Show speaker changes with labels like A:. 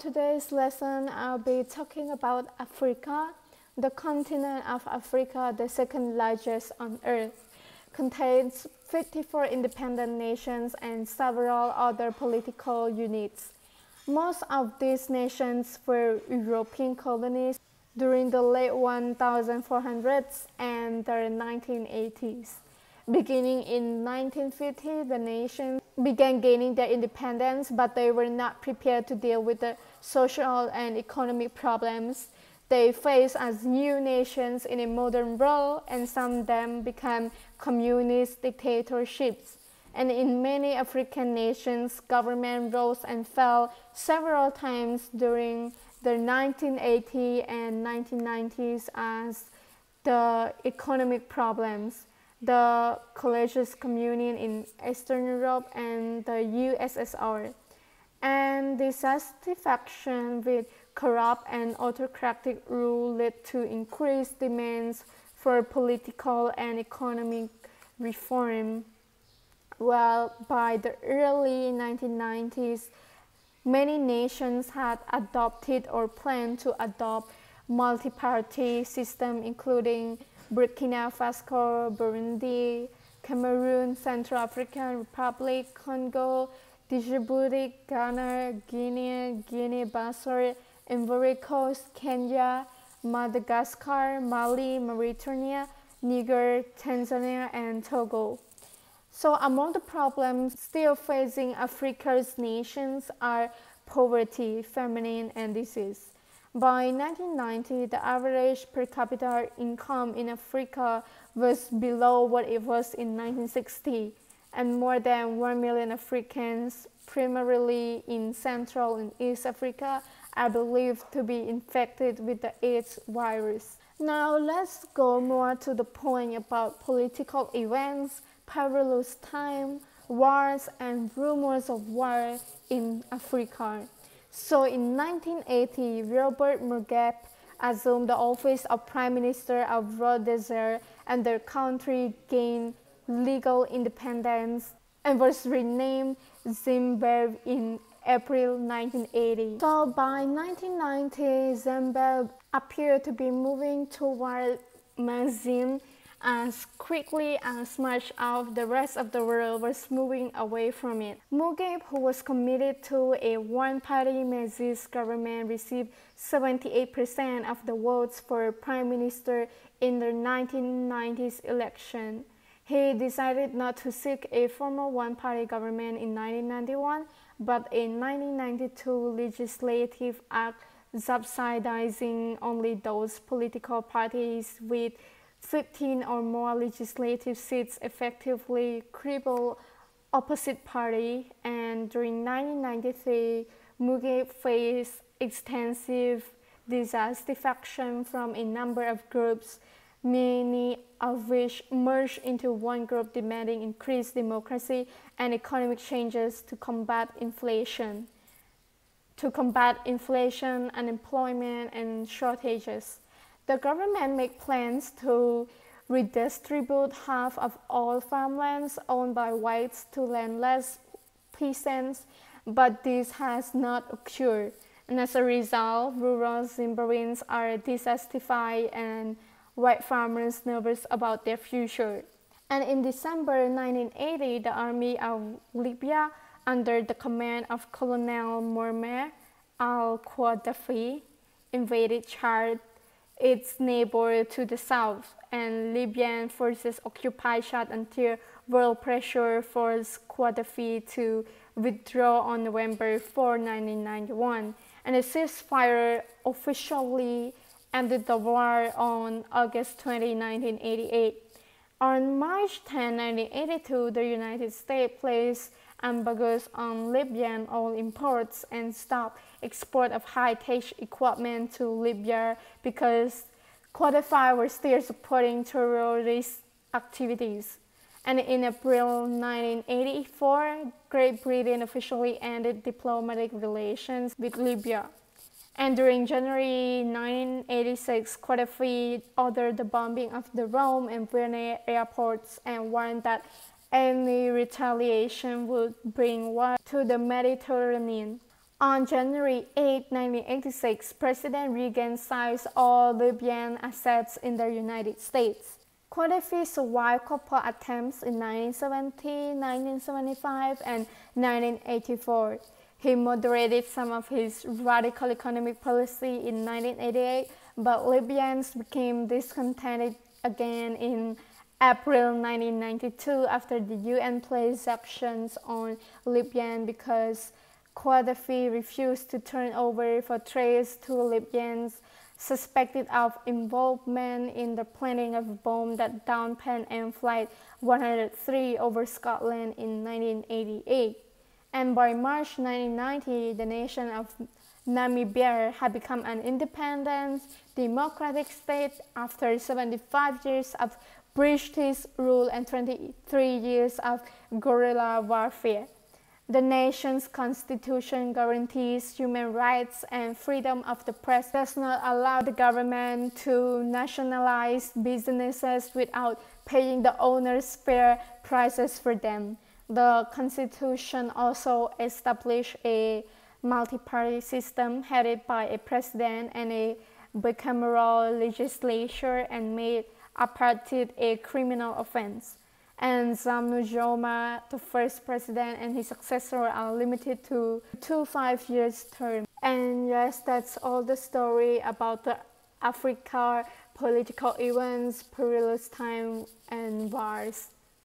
A: today's lesson, I'll be talking about Africa. The continent of Africa, the second largest on Earth, contains 54 independent nations and several other political units. Most of these nations were European colonies during the late 1400s and the 1980s. Beginning in 1950, the nations began gaining their independence, but they were not prepared to deal with the social and economic problems they face as new nations in a modern world, and some of them became communist dictatorships. And in many African nations, government rose and fell several times during the 1980s and 1990s as the economic problems, the coalition communion in Eastern Europe and the USSR, and dissatisfaction with corrupt and autocratic rule led to increased demands for political and economic reform. Well, by the early 1990s, many nations had adopted or planned to adopt multi-party system, including Burkina Faso, Burundi, Cameroon, Central African Republic, Congo, Djibouti, Ghana, Guinea, Guinea-Bissau, Ivory Coast, Kenya, Madagascar, Mali, Mauritania, Niger, Tanzania, and Togo. So among the problems still facing Africa's nations are poverty, famine, and disease. By 1990, the average per capita income in Africa was below what it was in 1960, and more than 1 million Africans, primarily in Central and East Africa, are believed to be infected with the AIDS virus. Now let's go more to the point about political events, perilous time, wars, and rumors of war in Africa. So in 1980, Robert Mugabe assumed the office of Prime Minister of Rhodesia, and their country gained legal independence and was renamed Zimbabwe in April 1980. So by 1990, Zimbabwe appeared to be moving toward Marxism as quickly as much of the rest of the world was moving away from it. Mugabe, who was committed to a one-party Marxist government, received 78% of the votes for prime minister in the 1990s election. He decided not to seek a formal one-party government in 1991, but a 1992 legislative act subsidizing only those political parties with 15 or more legislative seats effectively crippled opposite party. And during 1993, Mugabe faced extensive dissatisfaction from a number of groups, many of which merged into one group demanding increased democracy and economic changes to combat inflation, unemployment, and shortages. The government made plans to redistribute half of all farmlands owned by whites to landless peasants, but this has not occurred. And as a result, rural Zimbabweans are dissatisfied and white farmers nervous about their future. And in December 1980, the army of Libya, under the command of Colonel Muammar al-Gaddafi, invaded Chad, its neighbor to the south, and Libyan forces occupied Chad until world pressure forced Gaddafi to withdraw on November 4, 1991, and a ceasefire officially ended the war on August 20, 1988. On March 10, 1982, the United States placed embargoes on Libyan oil imports and stopped export of high-tech equipment to Libya because Gaddafi were still supporting terrorist activities. And in April 1984, Great Britain officially ended diplomatic relations with Libya. And during January 1986, Gaddafi ordered the bombing of the Rome and Vienna airports and warned that any retaliation would bring war to the Mediterranean. On January 8, 1986, President Reagan seized all Libyan assets in the United States. Gaddafi survived couple attempts in 1970, 1975, and 1984. He moderated some of his radical economic policy in 1988, but Libyans became discontented again in April 1992 after the UN placed sanctions on Libya because Gaddafi refused to turn over fortress to Libyans suspected of involvement in the planning of a bomb that downed Pan Am Flight 103 over Scotland in 1988. And by March 1990, the nation of Namibia had become an independent, democratic state after 75 years of British rule and 23 years of guerrilla warfare. The nation's constitution guarantees human rights and freedom of the press, does not allow the government to nationalize businesses without paying the owners fair prices for them. The constitution also established a multi-party system headed by a president and a bicameral legislature and made apartheid a criminal offense. And Sam Nujoma, the first president, and his successor are limited to 2 5-year terms. And yes, that's all the story about the Africa political events, perilous time, and wars.